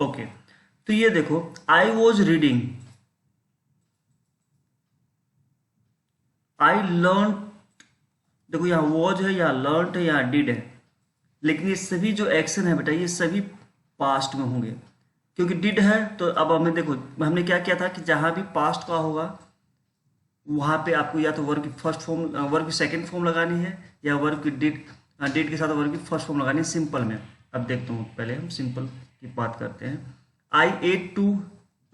Okay, तो ये देखो, I was reading, I learn, देखो यहाँ वॉज है, यहाँ लर्न है, यहाँ डिड है, लेकिन ये सभी जो एक्शन है बेटा ये सभी पास्ट में होंगे, क्योंकि डिड है तो अब हमें देखो, हमने क्या किया था कि जहां भी पास्ट का होगा वहां पे आपको या तो वर्ब की फर्स्ट फॉर्म, वर्ब की सेकंड फॉर्म लगानी है, या वर्ब की डिड, डिड के साथ वर्ब की फर्स्ट फॉर्म लगानी है सिंपल में। अब देखते हूँ, पहले हम सिंपल की बात करते हैं। आई एट टू,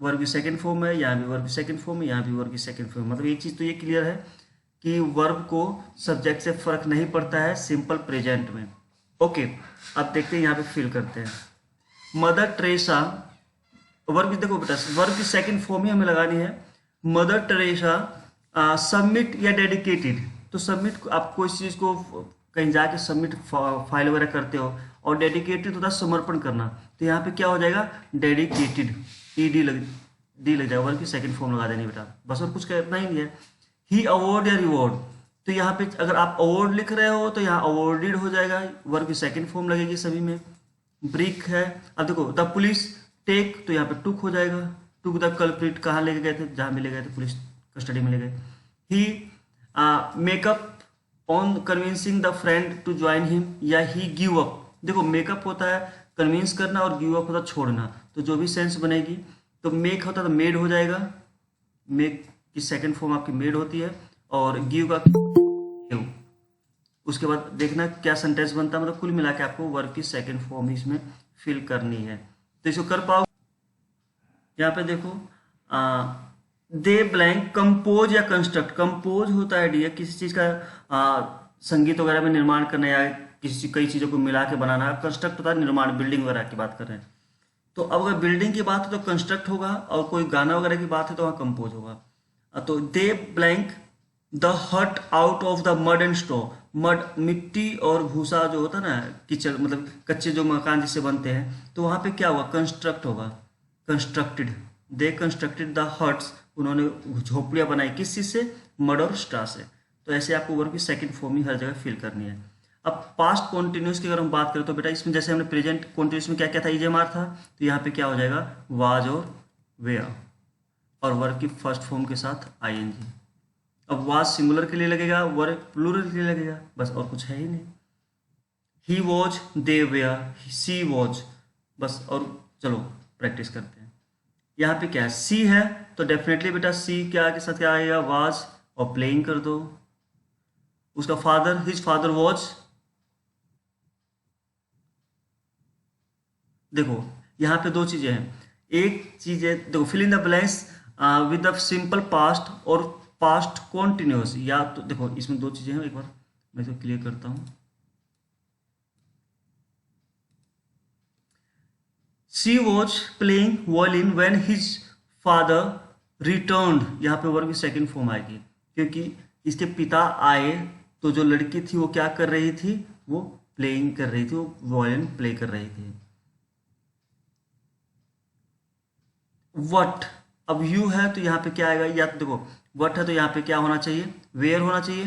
वर्ब की सेकंड फॉर्म है, यहाँ भी वर्ब की सेकंड फॉर्म है, यहाँ भी वर्ब की सेकंड फॉर्म, मतलब एक चीज़ तो ये क्लियर है कि वर्ब को सब्जेक्ट से फर्क नहीं पड़ता है सिंपल प्रेजेंट में। ओके, अब देखते हैं यहाँ पे फिल करते हैं। मदर ट्रेसा, वर्ब की देखो बेटा, वर्ब की सेकंड फॉर्म ही हमें लगानी है। मदर टेरेसा सबमिट या डेडिकेटेड, तो सबमिट आप कोई चीज़ को कहीं जाके सबमिट फाइल वगैरह करते हो, और डेडिकेटेड होता है समर्पण करना, तो यहाँ पे क्या हो जाएगा डेडिकेटेड, डी लग जाएगा, वर्ब की सेकंड फॉर्म लगा देनी बेटा, बस और कुछ करना ही नहीं है। ही अवार्ड या रिवॉर्ड, तो यहाँ पे अगर आप अवार्ड लिख रहे हो तो यहाँ अवार्डेड हो जाएगा, वर्ब की सेकंड फॉर्म लगेगी सभी में। ब्रिक है, अब देखो द पुलिस टेक, तो यहाँ पे टुक हो जाएगा, टुक द कल्प्रिट, कहाँ लेके गए थे, जहाँ भी ले गए थे पुलिस कस्टडी में ले गए। He make up on convincing the friend to join him, या ही गिव अप, देखो मेकअप होता है कन्विंस करना और गिव अप होता है छोड़ना, तो जो भी सेंस बनेगी, तो मेक होता है तो मेड हो जाएगा, मेक की सेकंड फॉर्म आपकी मेड होती है, और गिव का गिव। उसके बाद देखना क्या सेंटेंस बनता है, मतलब कुल मिला के आपको वर्ब की सेकंड फॉर्म ही इसमें फिल करनी है, तो इसको कर पाओ। यहाँ पे देखो दे ब्लैंक कंपोज या कंस्ट्रक्ट, कंपोज होता है डियर किसी चीज का संगीत वगैरह में निर्माण करना, या किसी कई चीजों को मिला के बनाना। कंस्ट्रक्ट होता है निर्माण, बिल्डिंग वगैरह की बात कर रहे हैं, तो अब अगर बिल्डिंग की बात है तो कंस्ट्रक्ट होगा, और कोई गाना वगैरह की बात है तो वहाँ कंपोज होगा। तो दे ब्लैंक द हट out of the mud and straw, mud मिट्टी और भूसा जो होता है ना, कीचड़ मतलब कच्चे जो मकान जिससे बनते हैं, तो वहाँ पे क्या होगा कंस्ट्रक्ट होगा, constructed, they constructed the huts, उन्होंने झोपड़ियाँ बनाई किस चीज़ से, मड और स्ट्रा से। तो ऐसे आपको वर्ब की सेकंड फॉर्म ही हर जगह फिल करनी है। अब पास्ट कॉन्टिन्यूस की अगर हम बात करें तो बेटा इसमें जैसे हमने प्रेजेंट कॉन्टिन्यूस में क्या क्या था, ईजेमार था, तो यहाँ पे क्या हो जाएगा वाज और वेयर, और वर्ब की फर्स्ट फॉर्म के साथ आईएनजी। अब वाज सिंगुलर के लिए लगेगा, वर्ब प्लूरल के लिए लगेगा, बस और कुछ है ही नहीं। He was, they were, she was, बस। और चलो प्रैक्टिस करते हैं। यहाँ पे क्या है, सी है तो डेफिनेटली बेटा सी क्या के साथ क्या आएगा वाज, और प्लेइंग कर दो। उसका फादर, हिज फादर वॉज, देखो यहाँ पे दो चीजें हैं, एक चीज है देखो fill in the blanks with the simple past और पास्ट कॉन्टिन्यूस, या तो देखो इसमें दो चीजें हैं, एक बार मैं इसको क्लियर करता हूँ। She was playing violin when his father returned, यहाँ पे वर्ब की सेकंड फॉर्म आएगी, क्योंकि इसके पिता आए तो जो लड़की थी वो क्या कर रही थी, वो प्लेइंग कर रही थी, वो वॉलिन प्ले कर रही थी। वट, अब यू है तो यहाँ पे क्या आएगा, या तो देखो वट है तो यहाँ पे क्या होना चाहिए, वेयर होना चाहिए।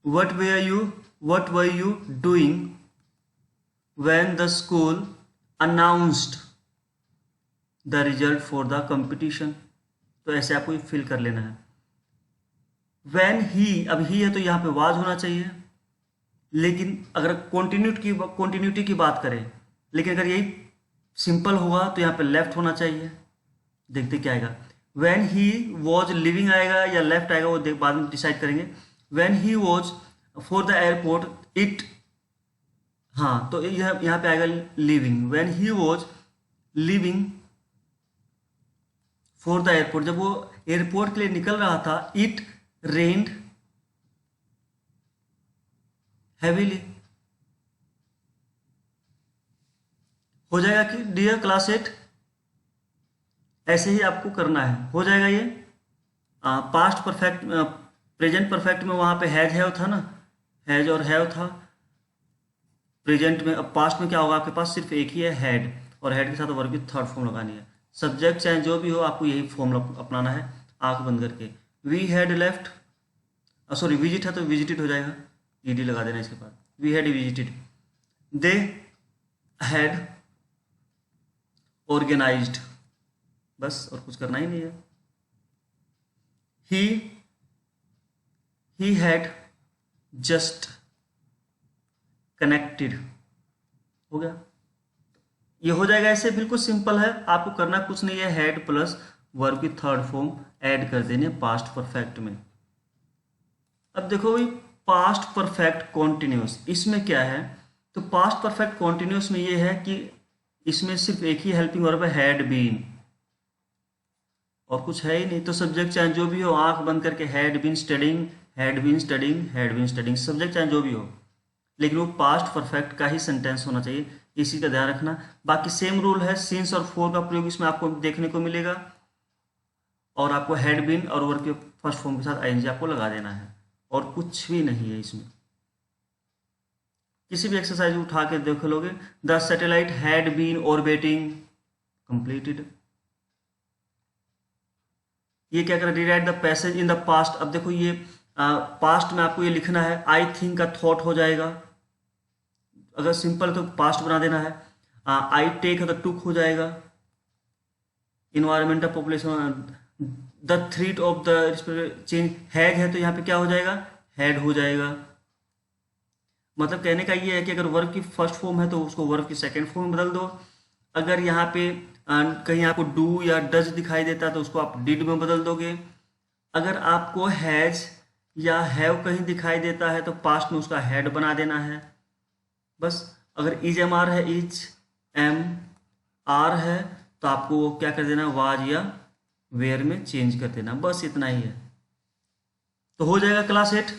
What were you, what were you doing when the school announced the result for the competition, तो ऐसे आपको फिल कर लेना है। व्हेन ही, अब ही है तो यहाँ पे वाज होना चाहिए, लेकिन अगर कॉन्टिन्यूटी की बात करें, लेकिन अगर यही सिंपल हुआ तो यहाँ पे लेफ्ट होना चाहिए। देखते क्या आएगा, व्हेन ही वॉज लिविंग आएगा या लेफ्ट आएगा, वो बाद में डिसाइड करेंगे। When he was for the airport it, हाँ तो यहाँ पे आएगा living, when he was living for the airport, जब वो एयरपोर्ट के लिए निकल रहा था, इट रेन्ड हैवीली, हो जाएगा कि डियर क्लास एट, ऐसे ही आपको करना है, हो जाएगा ये। पास्ट परफेक्ट, प्रेजेंट परफेक्ट में वहां पे हैज हैव था ना, हैज और हैव था प्रेजेंट में। अब पास्ट में क्या होगा, आपके पास सिर्फ एक ही है हैड, और हैड के साथ वर्ब की थर्ड फॉर्म लगानी है। सब्जेक्ट चाहे जो भी हो आपको यही फॉर्म अपनाना है, आंख बंद करके। We had left, sorry visit है तो विजिटेड हो जाएगा, ईडी लगा देना इसके बाद, we had visited. They had organised, बस और कुछ करना ही नहीं है। ही हैड जस्ट कनेक्टेड, हो गया। ये हो जाएगा ऐसे, बिल्कुल सिंपल है, आपको करना कुछ नहीं है, हैड प्लस वर्ब की थर्ड फॉर्म ऐड कर देने पास्ट परफेक्ट में। अब देखो भाई पास्ट परफेक्ट कॉन्टिन्यूस, इसमें क्या है, तो पास्ट परफेक्ट कॉन्टिन्यूस में ये है कि इसमें सिर्फ एक ही हेल्पिंग वर्ब है, हैड बीन, और कुछ है ही नहीं। तो सब्जेक्ट चाहे जो भी हो, आंख बंद करके had been studying, had been studying, had been studying, subject चाहे जो भी हो, लेकिन वो पास्ट परफेक्ट का ही सेंटेंस होना चाहिए, इसी का ध्यान रखना। बाकी सेम रूल है, सिंस और फोर का प्रयोग इसमें आपको देखने को मिलेगा, और आपको हैड बीन और वर्ब के फर्स्ट फॉर्म के साथ आईएनजी आपको लगा देना है, और कुछ भी नहीं है इसमें। किसी भी एक्सरसाइज उठा के देख लोगे, the satellite had been orbiting completed. ये क्या कर रहा है, rewrite the passage in the past. अब देखो ये पास्ट में आपको ये लिखना है, आई थिंक का थॉट हो जाएगा, अगर सिंपल तो पास्ट बना देना है। आई टेक है तो टुक हो जाएगा। Environmental population, the threat of the change, हैग है तो यहाँ पे क्या हो जाएगा, हैड हो जाएगा। मतलब कहने का ये है कि अगर वर्ब की फर्स्ट फॉर्म है तो उसको वर्ब की सेकंड फॉर्म में बदल दो। अगर यहाँ पे कहीं आपको डू या डज दिखाई देता है तो उसको आप डिड में बदल दोगे। अगर आपको हैज या हैव कहीं दिखाई देता है तो पास्ट में उसका हैड बना देना है, बस। अगर इज एम आर है, इज एम आर है, तो आपको क्या कर देना, वाज या वेयर में चेंज कर देना, बस इतना ही है। तो हो जाएगा क्लास 8।